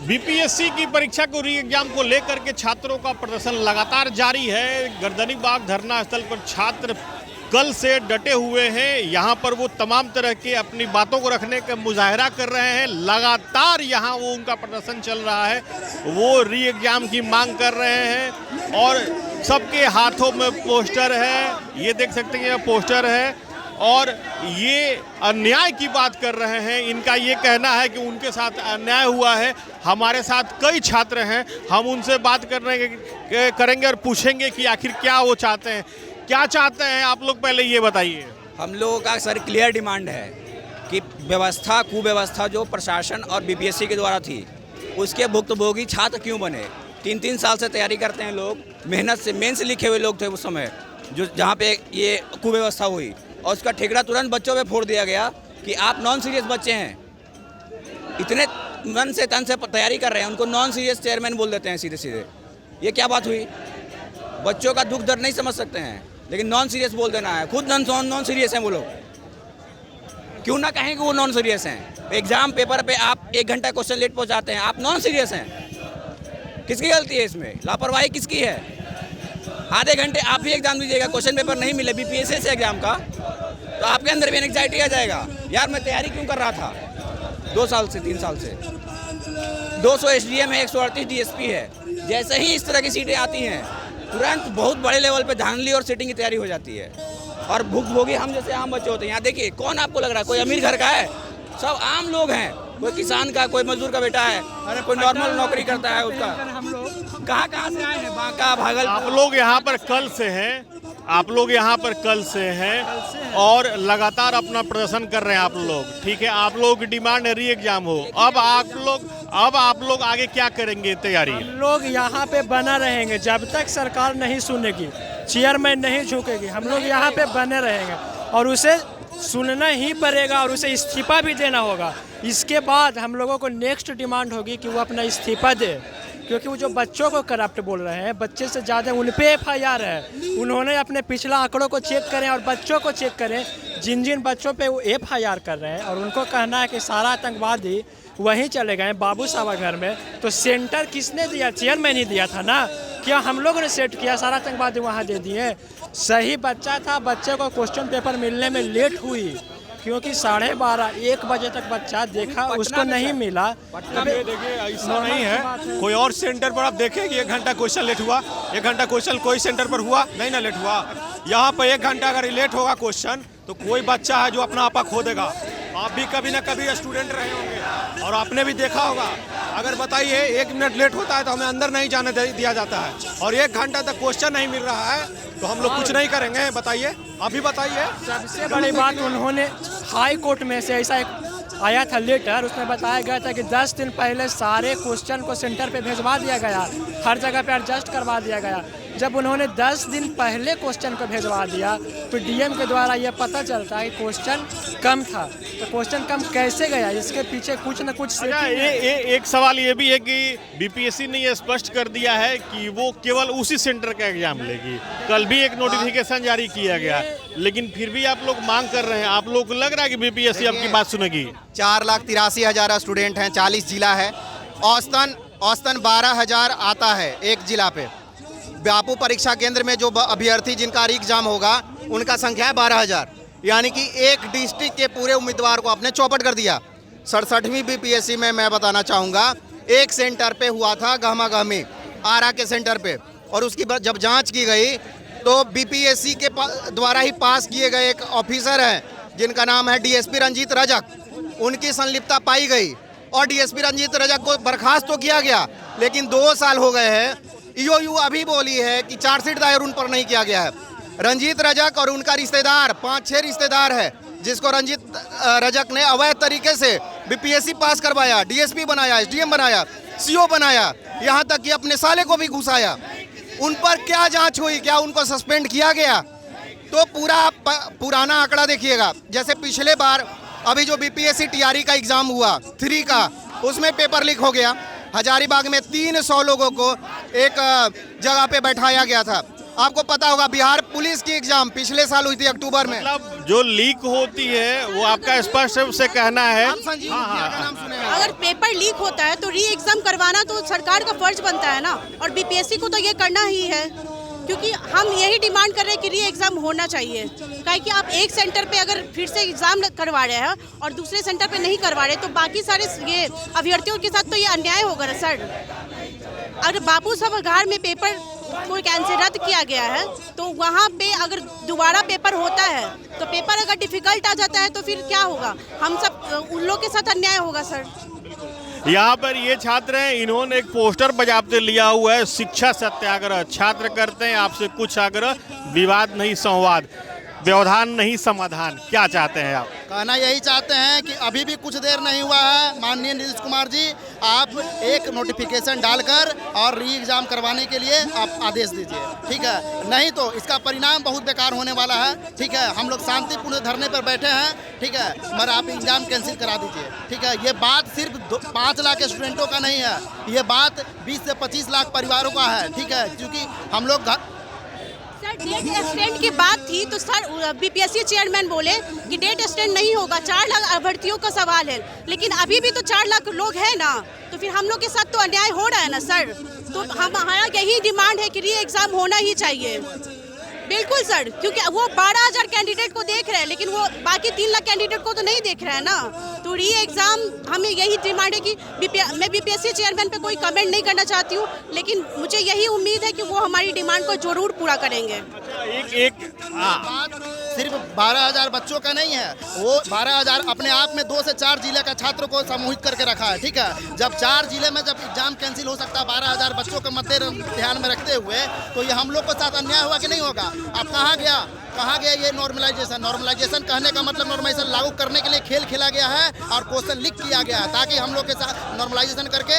BPSC की परीक्षा को री एग्जाम को लेकर के छात्रों का प्रदर्शन लगातार जारी है। गर्दनीबाग धरना स्थल पर छात्र कल से डटे हुए हैं। यहाँ पर वो तमाम तरह के अपनी बातों को रखने का मुजाहरा कर रहे हैं। लगातार यहाँ वो उनका प्रदर्शन चल रहा है। वो री एग्जाम की मांग कर रहे हैं और सबके हाथों में पोस्टर है। ये देख सकते हैं, ये पोस्टर है और ये अन्याय की बात कर रहे हैं। इनका ये कहना है कि उनके साथ अन्याय हुआ है। हमारे साथ कई छात्र हैं, हम उनसे बात करेंगे और पूछेंगे कि आखिर क्या वो चाहते हैं। क्या चाहते हैं आप लोग, पहले ये बताइए। हम लोगों का सर क्लियर डिमांड है कि व्यवस्था कुव्यवस्था जो प्रशासन और बीपीएससी के द्वारा थी उसके भुक्तभोगी छात्र क्यों बने। 3-3 साल से तैयारी करते हैं लोग, मेहनत से मेंस लिखे हुए लोग थे उस समय जो जहाँ पे ये कुव्यवस्था हुई और उसका ठेकड़ा तुरंत बच्चों पे फोड़ दिया गया कि आप नॉन सीरियस बच्चे हैं। इतने मन से तन से तैयारी कर रहे हैं, उनको नॉन सीरियस चेयरमैन बोल देते हैं सीधे सीधे। ये क्या बात हुई? बच्चों का दुख दर्द नहीं समझ सकते हैं लेकिन नॉन सीरियस बोल देना है। खुद नॉन सीरियस हैं वो लोग, क्यों ना कहें कि वो नॉन सीरियस हैं। एग्जाम पेपर पे आप 1 घंटा क्वेश्चन लेट पहुंचाते हैं, आप नॉन सीरियस हैं। किसकी गलती है इसमें? लापरवाही किसकी है? आधे घंटे आप ही एग्जाम दीजिएगा, क्वेश्चन पेपर नहीं मिले बीपीएससी से एग्जाम का, तो आपके अंदर भी एंग्जाइटी आ जाएगा। यार मैं तैयारी क्यों कर रहा था 2 साल से 3 साल से। 200 एसडीएम है, 138 डीएसपी है। जैसे ही इस तरह की सीटें आती हैं तुरंत बहुत बड़े लेवल पे धांधली और सीटिंग की तैयारी हो जाती है और भुक्तभोगी हम जैसे आम बच्चे होते हैं। यहाँ देखिए, कौन आपको लग रहा है कोई अमीर घर का है? सब आम लोग हैं। कोई किसान का, कोई मजदूर का बेटा है, अरे कोई नॉर्मल नौकरी करता है उसका। हम लोग कहाँ से आए हैं? बांका, भागलपुर। आप लोग यहाँ पर कल से हैं, आप लोग यहाँ पर कल से हैं और लगातार अपना प्रदर्शन कर रहे हैं आप लोग। ठीक है, आप लोगों की डिमांड है री एग्जाम हो। अब आप लोग आगे क्या करेंगे तैयारी? हम लोग यहाँ पे बना रहेंगे जब तक सरकार नहीं सुनेगी, चेयरमैन नहीं झुकेगी। हम लोग यहाँ पे बने रहेंगे और उसे सुनना ही पड़ेगा और उसे इस्तीफा भी देना होगा। इसके बाद हम लोगों को नेक्स्ट डिमांड होगी कि वो अपना इस्तीफा दे, क्योंकि वो जो बच्चों को करप्ट बोल रहे हैं, बच्चे से ज़्यादा उन पे एफआईआर है। उन्होंने अपने पिछला आंकड़ों को चेक करें और बच्चों को चेक करें, जिन जिन बच्चों पे वो एफआईआर कर रहे हैं और उनको कहना है कि सारा आतंकवादी वहीं चले गए बाबू सावा घर में। तो सेंटर किसने दिया? चेयरमैन ही दिया था ना। क्या हम लोगों ने सेट किया? सारा आतंकवादी वहाँ दे दिए। सही बच्चा था, बच्चे को क्वेश्चन पेपर मिलने में लेट हुई क्योंकि 12:30-1 बजे तक बच्चा देखा, उसको नहीं मिला। देखिए ऐसा नहीं है, कोई और सेंटर पर आप देखें कि 1 घंटा क्वेश्चन लेट हुआ। 1 घंटा क्वेश्चन कोई सेंटर पर हुआ नहीं ना लेट हुआ। यहाँ पर 1 घंटा अगर लेट होगा क्वेश्चन तो कोई बच्चा है जो अपना आपा खो देगा। आप भी कभी ना कभी स्टूडेंट रहे होंगे और आपने भी देखा होगा। अगर बताइए 1 मिनट लेट होता है तो हमें अंदर नहीं जाने दिया जाता है और 1 घंटा तक क्वेश्चन नहीं मिल रहा है तो हम लोग कुछ नहीं करेंगे। बताइए, अभी बताइए। सबसे बड़ी बात, उन्होंने हाई कोर्ट में से ऐसा एक आया था लेटर, उसमें बताया गया था कि 10 दिन पहले सारे क्वेश्चन को सेंटर पे भेजवा दिया गया, हर जगह पे एडजस्ट करवा दिया गया। जब उन्होंने 10 दिन पहले क्वेश्चन को भेजवा दिया तो डीएम के द्वारा ये पता चलता है कि क्वेश्चन कम था। तो क्वेश्चन कम कैसे गया? इसके पीछे कुछ न कुछ। एक सवाल ये भी है कि बीपीएससी ने ये स्पष्ट कर दिया है कि वो केवल उसी सेंटर का एग्जाम लेगी। कल भी एक नोटिफिकेशन जारी किया गया, लेकिन फिर भी आप लोग मांग कर रहे हैं। आप लोग को लग रहा है कि बीपीएससी आपकी बात सुनेगी? 4,83,000 स्टूडेंट हैं, 40 जिला है, औसतन 12,000 आता है एक जिला पे। बापू परीक्षा केंद्र में जो अभ्यर्थी जिनका री एग्जाम होगा उनका संख्या है 12,000, यानी कि एक डिस्ट्रिक्ट के पूरे उम्मीदवार को आपने चौपट कर दिया। 67वीं बीपीएससी में मैं बताना चाहूँगा, एक सेंटर पे हुआ था गहमा गहमी, आरा के सेंटर पे, और उसकी जब जांच की गई तो बीपीएससी के द्वारा ही पास किए गए एक ऑफिसर हैं जिनका नाम है डीएसपी रंजीत रजक, उनकी संलिप्तता पाई गई और डीएसपी रंजीत रजक को बर्खास्त तो किया गया, लेकिन 2 साल हो गए हैं। ईओयू अभी बोली है कि चार्जशीट दायर उन पर नहीं किया गया है। रंजीत रजक और उनका रिश्तेदार, 5-6 रिश्तेदार है जिसको रंजीत रजक ने अवैध तरीके से बीपीएससी पास करवाया, डीएसपी बनाया, एसडीएम बनाया, सीओ बनाया, यहाँ तक कि अपने साले को भी घुसाया। उन पर क्या जांच हुई? क्या उनको सस्पेंड किया गया? तो पुराना आंकड़ा देखिएगा। जैसे पिछले बार अभी जो बीपीएससी टीआरई का एग्जाम हुआ 3 का, उसमें पेपर लीक हो गया। हजारीबाग में 300 लोगों को एक जगह पे बैठाया गया था। आपको पता होगा बिहार पुलिस की एग्जाम पिछले साल हुई थी अक्टूबर में। मतलब जो लीक होती है वो आपका स्पष्ट रूप से कहना है। आप संजीव मुखिया का नाम सुने हैं? अगर पेपर लीक होता है तो री एग्जाम करवाना तो सरकार का फर्ज बनता है ना, और बीपीएससी को तो ये करना ही है, क्योंकि हम यही डिमांड कर रहे हैं कि री एग्जाम होना चाहिए। काहे कि आप एक सेंटर पे अगर फिर से एग्जाम करवा रहे हैं और दूसरे सेंटर पे नहीं करवा रहे तो बाकी सारे ये अभ्यर्थियों के साथ तो ये अन्याय होगा ना सर। अगर बापू सभागार में पेपर कोई कैंसिल रद्द किया गया है तो वहाँ पे अगर दोबारा पेपर होता है तो पेपर अगर डिफिकल्ट आ जाता है तो फिर क्या होगा, हम सब उन लोग के साथ अन्याय होगा सर। यहाँ पर ये छात्र हैं, इन्होंने एक पोस्टर बजाते लिया हुआ है, शिक्षा सत्याग्रह। छात्र करते हैं आपसे कुछ आग्रह, विवाद नहीं संवाद, व्यवधान नहीं समाधान। क्या चाहते हैं आप? कहना यही चाहते हैं कि अभी भी कुछ देर नहीं हुआ है, माननीय नीतीश कुमार जी, आप एक नोटिफिकेशन डालकर और री एग्जाम करवाने के लिए आप आदेश दीजिए, ठीक है? नहीं तो इसका परिणाम बहुत बेकार होने वाला है, ठीक है? हम लोग शांतिपूर्ण धरने पर बैठे हैं, ठीक है, मगर आप एग्जाम कैंसिल करा दीजिए, ठीक है? ये बात सिर्फ 5 लाख स्टूडेंटों का नहीं है, ये बात 20 से 25 लाख परिवारों का है, ठीक है? क्योंकि हम लोग सर डेट एक्सटेंड की बात थी तो सर बीपीएससी चेयरमैन बोले कि डेट एक्सटेंड नहीं होगा, 4 लाख अभ्यर्थियों का सवाल है, लेकिन अभी भी तो 4 लाख लोग हैं ना, तो फिर हम लोग के साथ तो अन्याय हो रहा है ना सर। तो हमारा यही डिमांड है कि री एग्जाम होना ही चाहिए। बिल्कुल सर, क्योंकि वो 12,000 कैंडिडेट को देख रहे हैं लेकिन वो बाकी 3 लाख कैंडिडेट को तो नहीं देख रहे हैं ना। तो री एग्जाम हमें यही डिमांड है कि मैं बीपीएससी चेयरमैन पे कोई कमेंट नहीं करना चाहती हूँ, लेकिन मुझे यही उम्मीद है कि वो हमारी डिमांड को जरूर पूरा करेंगे। बात सिर्फ 12,000 बच्चों का नहीं है, वो 12,000 अपने आप में 2 से 4 जिले का छात्र को समूहित करके रखा है, ठीक है? जब 4 जिले में जब एग्जाम कैंसिल हो सकता है 12,000 बच्चों के मध्य ध्यान में रखते हुए, तो ये हम लोग के साथ अन्याय हुआ कि नहीं होगा? अब कहाँ गया ये नॉर्मलाइजेशन कहने का मतलब नॉर्मलाइजेशन लागू करने के लिए खेल खेला गया है और क्वेश्चन लीक किया गया है ताकि हम लोग के साथ नॉर्मलाइजेशन करके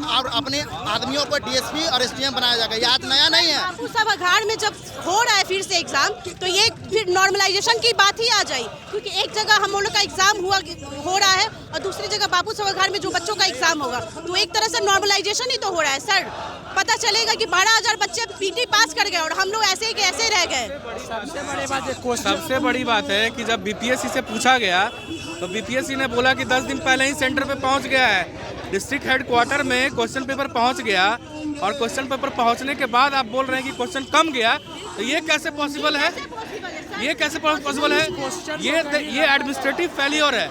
और अपने आदमियों को डीएसपी और एसडीएम बनाया जाएगा। ये आज नया नहीं है। बापू सभागार में जब हो रहा है फिर से एग्जाम तो ये फिर नॉर्मलाइजेशन की बात ही आ जाए, क्योंकि एक जगह हम लोग का एग्जाम हो रहा है और दूसरी जगह बापू सभागार में जो बच्चों का एग्जाम होगा, तो एक तरह से नॉर्मलाइजेशन ही तो हो रहा है सर। पता चलेगा कि 12,000 बच्चे पीटी पास कर गए और हम लोग ऐसे ही के ऐसे रह गए। सबसे बड़ी बात है कि जब बीपीएससी से पूछा गया तो बीपीएससी ने बोला कि 10 दिन पहले ही सेंटर पे पहुंच गया है, डिस्ट्रिक्ट हेडक्वार्टर में क्वेश्चन पेपर पहुंच गया, और क्वेश्चन पेपर पहुंचने के बाद आप बोल रहे हैं कि क्वेश्चन कम गया, तो ये कैसे पॉसिबल है? ये कैसे पॉसिबल है? ये एडमिनिस्ट्रेटिव फेलियर है,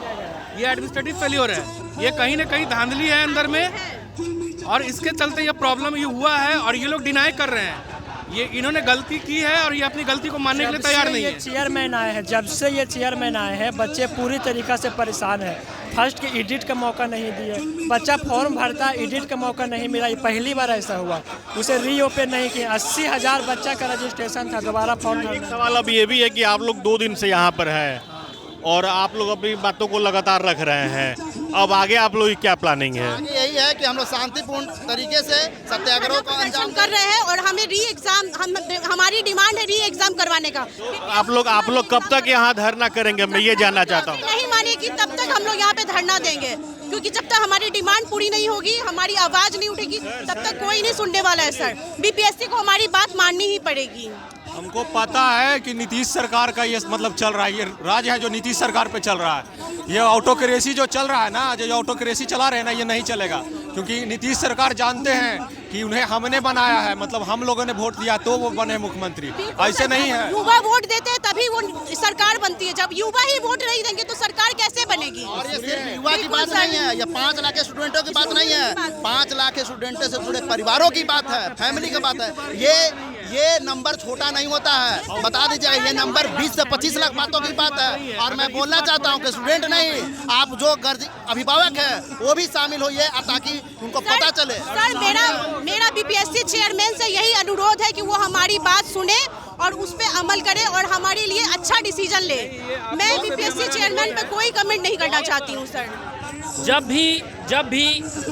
ये एडमिनिस्ट्रेटिव फेलियर है, ये कहीं ना कहीं धांधली है अंदर में, और इसके चलते ये प्रॉब्लम ये हुआ है और ये लोग डिनाई कर रहे हैं। ये इन्होंने गलती की है और ये अपनी गलती को मानने के लिए तैयार नहीं है। चेयरमैन आए हैं, जब से ये चेयरमैन आए हैं बच्चे पूरी तरीक़ा से परेशान हैं। फर्स्ट के एडिट का मौका नहीं दिए, बच्चा फॉर्म भरता एडिट का मौका नहीं मिला, ये पहली बार ऐसा हुआ। उसे रीओपन नहीं किया, 80,000 बच्चा का रजिस्ट्रेशन था, दोबारा फॉर्म भरना। सवाल अब ये भी है कि आप लोग 2 दिन से यहाँ पर हैं और आप लोग अपनी बातों को लगातार रख रहे हैं, अब आगे आप लोग की क्या प्लानिंग है? आगे यही है कि हम लोग शांतिपूर्ण तरीके से सत्याग्रह को अंजाम कर रहे हैं और हमें री एग्जाम हमारी डिमांड है री एग्जाम करवाने का। आप लोग कब तक यहाँ धरना करेंगे, मैं ये जानना चाहता हूँ। नहीं मानेगी तब तक हम लोग यहाँ पे धरना देंगे, क्योंकि जब तक हमारी डिमांड पूरी नहीं होगी, हमारी आवाज नहीं उठेगी, तब तक कोई नहीं सुनने वाला है सर। बीपीएससी को हमारी बात माननी ही पड़ेगी। हमको पता है कि नीतीश सरकार का ये मतलब चल रहा है, ये राज है जो नीतीश सरकार पे चल रहा है। ये ऑटोक्रेसी जो चल रहा है ना, जो ऑटोक्रेसी चला रहे हैं ना, ये नहीं चलेगा, क्योंकि नीतीश सरकार जानते हैं कि उन्हें हमने बनाया है, मतलब हम लोगों ने वोट दिया तो वो बने मुख्यमंत्री, ऐसे नहीं है। युवा वोट देते हैं तभी वो सरकार बनती है, जब युवा ही वोट नहीं देंगे तो सरकार कैसे बनेगी? और ये सिर्फ युवा की बात नहीं है, ये 5 लाख स्टूडेंटों की बात नहीं है, 5 लाख स्टूडेंटों से जुड़े परिवारों की बात है, फैमिली की बात है। ये नंबर छोटा नहीं होता है, बता दीजिएगा, ये नंबर 20 से 25 लाख बातों की बात है। और मैं बोलना चाहता हूँ कि स्टूडेंट नहीं, आप जो अभिभावक है वो भी शामिल होइए ताकि उनको पता चले। सर मेरा बीपीएससी चेयरमैन से यही अनुरोध है कि वो हमारी बात सुने और उस पर अमल करे और हमारे लिए अच्छा डिसीजन ले। मैं बीपीएससी चेयरमैन पे कोई कमेंट नहीं करना चाहती हूँ सर। जब भी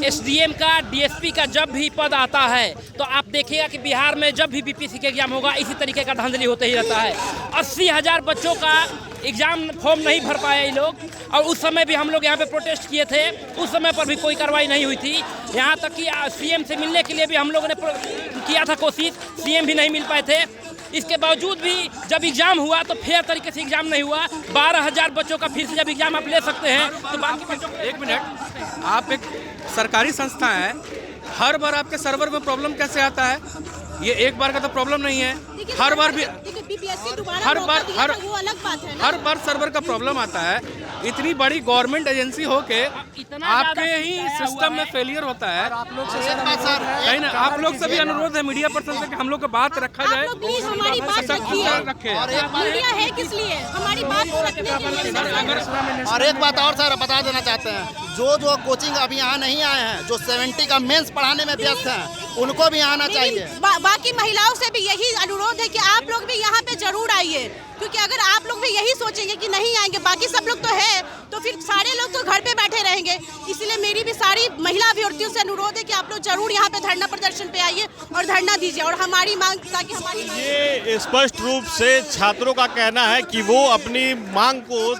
एसडीएम का, डीएसपी का जब भी पद आता है तो आप देखिएगा कि बिहार में जब भी बीपीएससी का एग्जाम होगा इसी तरीके का धांधली होते ही रहता है। 80,000 बच्चों का एग्जाम फॉर्म नहीं भर पाए ये लोग, और उस समय भी हम लोग यहाँ पे प्रोटेस्ट किए थे, उस समय पर भी कोई कार्रवाई नहीं हुई थी। यहाँ तक कि सीएम से मिलने के लिए भी हम लोगों ने किया था कोशिश, सीएम भी नहीं मिल पाए थे। इसके बावजूद भी जब एग्जाम हुआ तो फेयर तरीके से एग्जाम नहीं हुआ। 12,000 बच्चों का फिर से जब एग्जाम आप ले सकते हैं तो बाकी बच्चों को। एक मिनट, आप एक सरकारी संस्था है, हर बार आपके सर्वर में प्रॉब्लम कैसे आता है? ये एक बार का तो प्रॉब्लम नहीं है, हर बार भी हर बार सर्वर का प्रॉब्लम आता है। इतनी बड़ी गवर्नमेंट एजेंसी होके आपके ही सिस्टम में फेलियर होता है। नहीं ना, आप लोग से भी अनुरोध है मीडिया पर्सन से कि हम लोग का बात रखा जाए। आप लोग प्लीज हमारी बात रखिए। मीडिया है किस लिए? हमारी बात रखने के लिए। और एक बात और सर बता देना चाहते हैं, जो कोचिंग अभी यहाँ नहीं आए हैं, जो 70 का मेंस पढ़ाने में व्यस्त हैं, उनको भी आना चाहिए। बाकी महिलाओं से भी यही अनुरोध है कि आप लोग भी यहाँ पे जरूर आइए, क्योंकि अगर आप लोग भी यही सोचेंगे कि नहीं आएंगे, बाकी सब लोग तो है, तो फिर सारे लोग तो घर पे बैठे रहेंगे। इसलिए मेरी भी सारी महिला अभ्यर्थियों से अनुरोध है कि आप लोग जरूर यहाँ पे धरना प्रदर्शन पे आइए और धरना दीजिए और हमारी मांग, ताकि हमारी मांग। ये स्पष्ट रूप से छात्रों का कहना है कि वो अपनी मांग को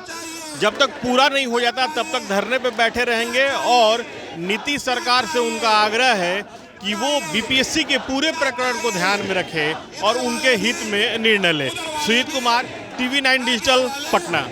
जब तक पूरा नहीं हो जाता तब तक धरने पे बैठे रहेंगे, और नीतीश सरकार से उनका आग्रह है कि वो बीपीएससी के पूरे प्रकरण को ध्यान में रखे और उनके हित में निर्णय ले। Sujit Kumar, TV9 digital, Patna.